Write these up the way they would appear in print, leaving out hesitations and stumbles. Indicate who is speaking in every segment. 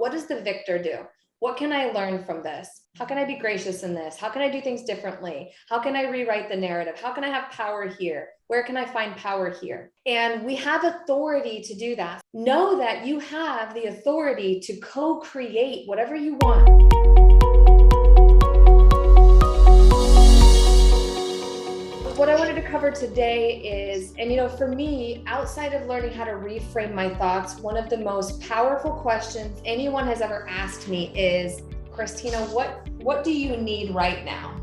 Speaker 1: what does the victor do? What can I learn from this? How can I be gracious in this? How can I do things differently? How can I rewrite the narrative? How can I have power here? Where can I find power here? And we have authority to do that. Know that you have the authority to co-create whatever you want. What I wanted to cover today is, and for me, outside of learning how to reframe my thoughts, one of the most powerful questions anyone has ever asked me is, Kristina, what do you need right now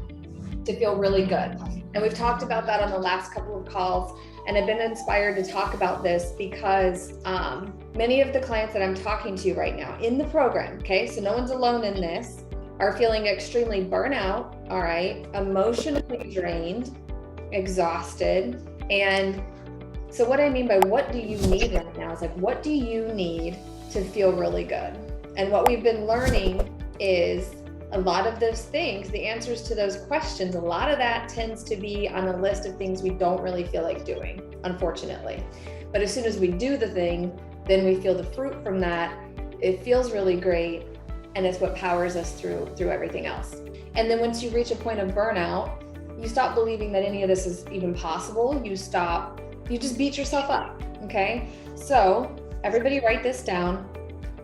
Speaker 1: to feel really good? And we've talked about that on the last couple of calls, and I've been inspired to talk about this because many of the clients that I'm talking to right now in the program, okay, so no one's alone in this, are feeling extremely burnout, all right, emotionally drained, exhausted. And so what I mean by what do you need right now is like, what do you need to feel really good? And what we've been learning is a lot of those things, the answers to those questions, a lot of that tends to be on a list of things we don't really feel like doing, unfortunately. But as soon as we do the thing, then we feel the fruit from that. It feels really great. And it's what powers us through everything else. And then once you reach a point of burnout, you stop believing that any of this is even possible. You just beat yourself up, okay? So everybody write this down.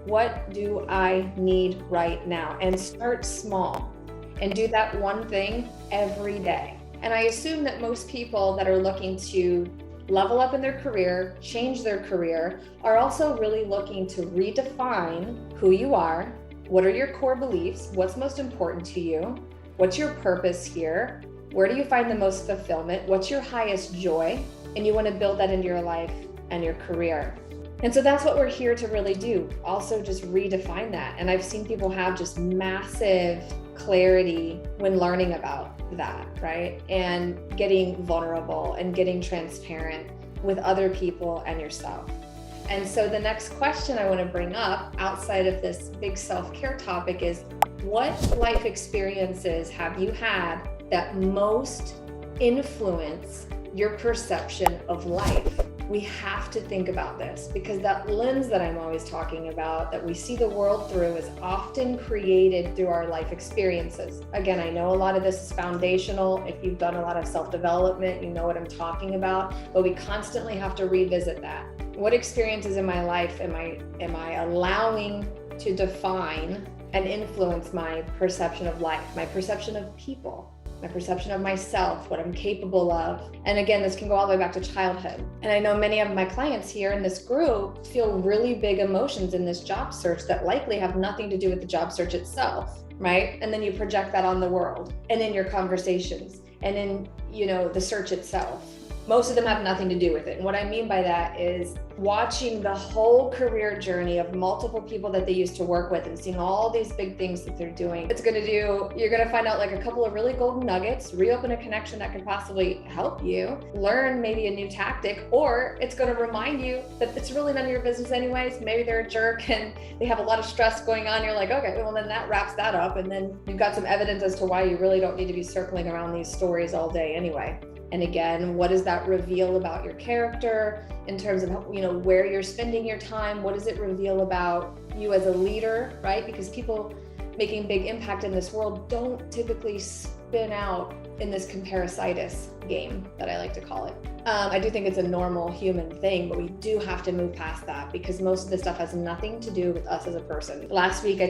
Speaker 1: What do I need right now? And start small and do that one thing every day. And I assume that most people that are looking to level up in their career, change their career, are also really looking to redefine who you are. What are your core beliefs? What's most important to you? What's your purpose here? Where do you find the most fulfillment? What's your highest joy? And you want to build that into your life and your career. And so that's what we're here to really do. Also just redefine that. And I've seen people have just massive clarity when learning about that, right? And getting vulnerable and getting transparent with other people and yourself. And so the next question I want to bring up outside of this big self-care topic is, what life experiences have you had that most influence your perception of life? We have to think about this because that lens that I'm always talking about, that we see the world through, is often created through our life experiences. Again, I know a lot of this is foundational. If you've done a lot of self-development, you know what I'm talking about, but we constantly have to revisit that. What experiences in my life am I allowing to define and influence my perception of life, my perception of people, my perception of myself, what I'm capable of? And again, this can go all the way back to childhood. And I know many of my clients here in this group feel really big emotions in this job search that likely have nothing to do with the job search itself, right? And then you project that on the world and in your conversations and in, the search itself. Most of them have nothing to do with it. And what I mean by that is watching the whole career journey of multiple people that they used to work with and seeing all these big things that they're doing. You're gonna find out like a couple of really golden nuggets, reopen a connection that could possibly help you, learn maybe a new tactic, or it's gonna remind you that it's really none of your business anyways. Maybe they're a jerk and they have a lot of stress going on. You're like, okay, well then that wraps that up. And then you've got some evidence as to why you really don't need to be circling around these stories all day anyway. And again, what does that reveal about your character in terms of, where you're spending your time? What does it reveal about you as a leader, right? Because people making big impact in this world don't typically spin out in this comparisitis game that I like to call it. I do think it's a normal human thing, but we do have to move past that because most of this stuff has nothing to do with us as a person. Last week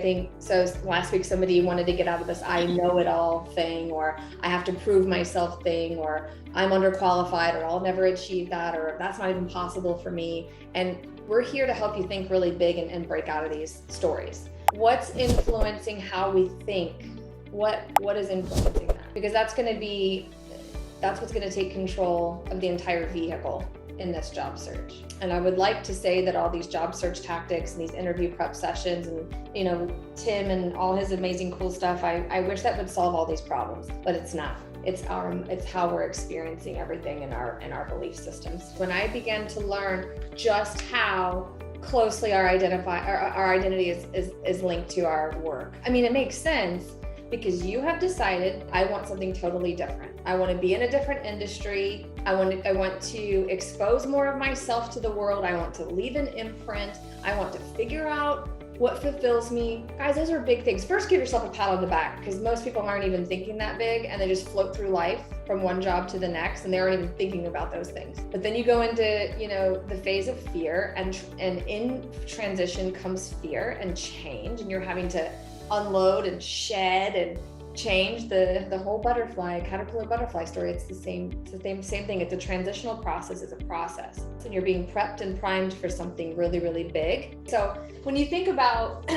Speaker 1: somebody wanted to get out of this I know it all thing, or I have to prove myself thing, or I'm underqualified, or I'll never achieve that, or that's not even possible for me. And we're here to help you think really big and break out of these stories. What's influencing how we think? What is influencing that? Because that's what's going to take control of the entire vehicle in this job search. And I would like to say that all these job search tactics and these interview prep sessions and, Tim and all his amazing cool stuff, I wish that would solve all these problems, but it's not. It's how we're experiencing everything in our belief systems. When I began to learn just how closely our identity is linked to our work. I mean, it makes sense because you have decided, I want something totally different. I want to be in a different industry. I want to expose more of myself to the world. I want to leave an imprint. I want to figure out What fulfills me? Guys, those are big things. First, give yourself a pat on the back, because most people aren't even thinking that big, and they just float through life from one job to the next, and they aren't even thinking about those things. But then you go into, the phase of fear, and in transition comes fear and change, and you're having to unload and shed and change the whole caterpillar butterfly story. It's the same thing. It's a transitional process. It's a process, and you're being prepped and primed for something really, really big. So when you think about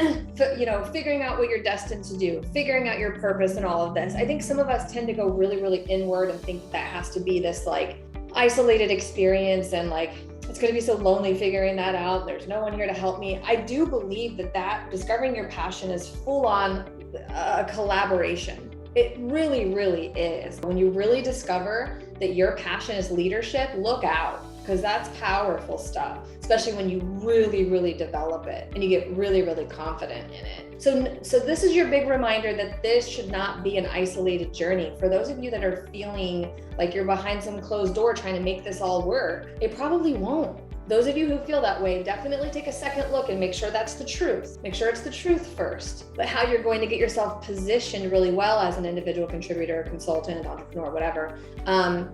Speaker 1: figuring out what you're destined to do, figuring out your purpose and all of this, I think some of us tend to go really, really inward and think that has to be this like isolated experience, and like it's going to be so lonely figuring that out. There's no one here to help me. I do believe that discovering your passion is full on a collaboration. It really, really is. When you really discover that your passion is leadership, look out, because that's powerful stuff, especially when you really, really develop it and you get really, really confident in it. So this is your big reminder that this should not be an isolated journey. For those of you that are feeling like you're behind some closed door trying to make this all work, it probably won't. Those of you who feel that way, definitely take a second look and make sure that's the truth. Make sure it's the truth first. But how you're going to get yourself positioned really well as an individual contributor, consultant, entrepreneur, whatever,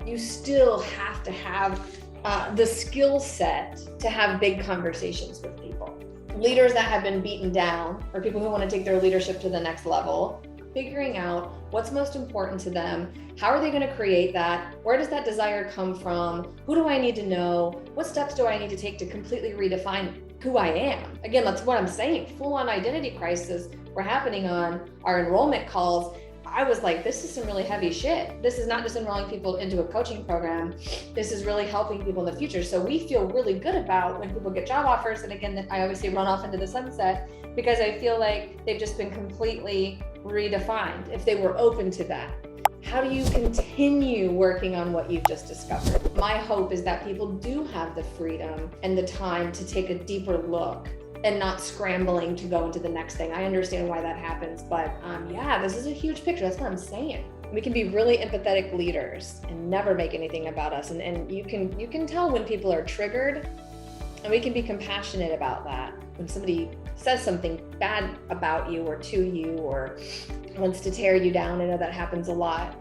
Speaker 1: you still have to have the skill set to have big conversations with people. Leaders that have been beaten down, or people who want to take their leadership to the next level, figuring out what's most important to them. How are they going to create that? Where does that desire come from? Who do I need to know? What steps do I need to take to completely redefine who I am? Again, that's what I'm saying. Full-on identity crisis were happening on our enrollment calls. I was like, this is some really heavy shit. This is not just enrolling people into a coaching program. This is really helping people in the future. So we feel really good about when people get job offers. And again, I always say run off into the sunset, because I feel like they've just been completely redefined if they were open to that. How do you continue working on what you've just discovered? My hope is that people do have the freedom and the time to take a deeper look and not scrambling to go into the next thing. I understand why that happens, but this is a huge picture. That's what I'm saying. We can be really empathetic leaders and never make anything about us. And you can tell when people are triggered, and we can be compassionate about that. When somebody says something bad about you or to you or wants to tear you down, I know that happens a lot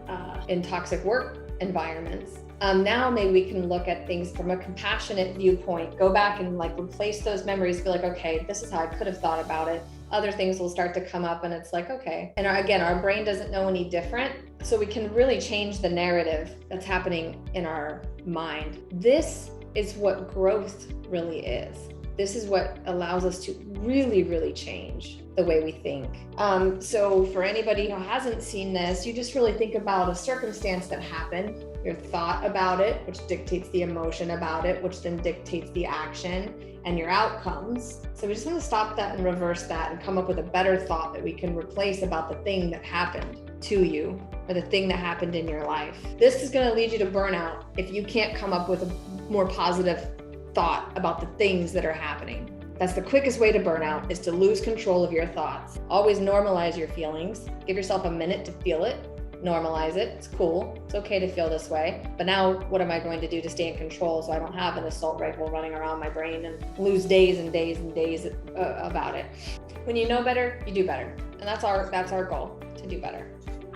Speaker 1: in toxic work environments. Now maybe we can look at things from a compassionate viewpoint, go back and like replace those memories, be like, okay, this is how I could have thought about it. Other things will start to come up and it's like, okay. And our brain doesn't know any different. So we can really change the narrative that's happening in our mind. This is what growth really is. This is what allows us to really, really change the way we think. So for anybody who hasn't seen this, you just really think about a circumstance that happened, your thought about it, which dictates the emotion about it, which then dictates the action and your outcomes. So we just want to stop that and reverse that and come up with a better thought that we can replace about the thing that happened to you or the thing that happened in your life. This is going to lead you to burnout if you can't come up with a more positive thought about the things that are happening. That's the quickest way to burnout, is to lose control of your thoughts. Always normalize your feelings. Give yourself a minute to feel it. Normalize it. It's cool. It's okay to feel this way. But now what am I going to do to stay in control so I don't have an assault rifle running around my brain and lose days and days and days about it? When you know better, you do better. And that's our goal, to do better.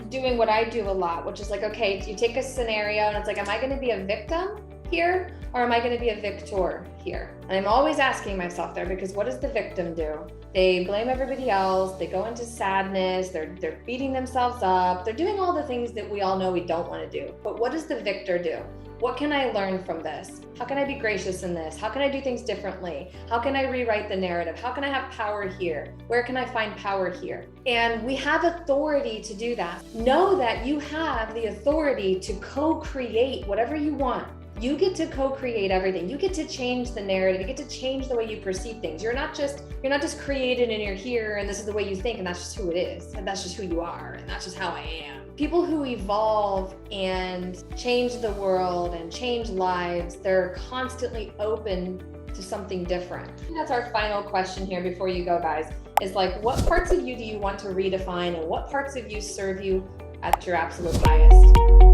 Speaker 1: Doing what I do a lot, which is like, okay, you take a scenario and it's like, am I going to be a victim here or am I going to be a victor here? And I'm always asking myself there, because what does the victim do? They blame everybody else. They go into sadness. They're beating themselves up. They're doing all the things that we all know we don't want to do. But what does the victor do? What can I learn from this? How can I be gracious in this? How can I do things differently? How can I rewrite the narrative? How can I have power here? Where can I find power here? And we have authority to do that. Know that you have the authority to co-create whatever you want. You get to co-create everything. You get to change the narrative. You get to change the way you perceive things. You're not just created and you're here and this is the way you think and that's just who it is. And that's just who you are. And that's just how I am. People who evolve and change the world and change lives, they're constantly open to something different. That's our final question here before you go, guys, is like, what parts of you do you want to redefine and what parts of you serve you at your absolute highest?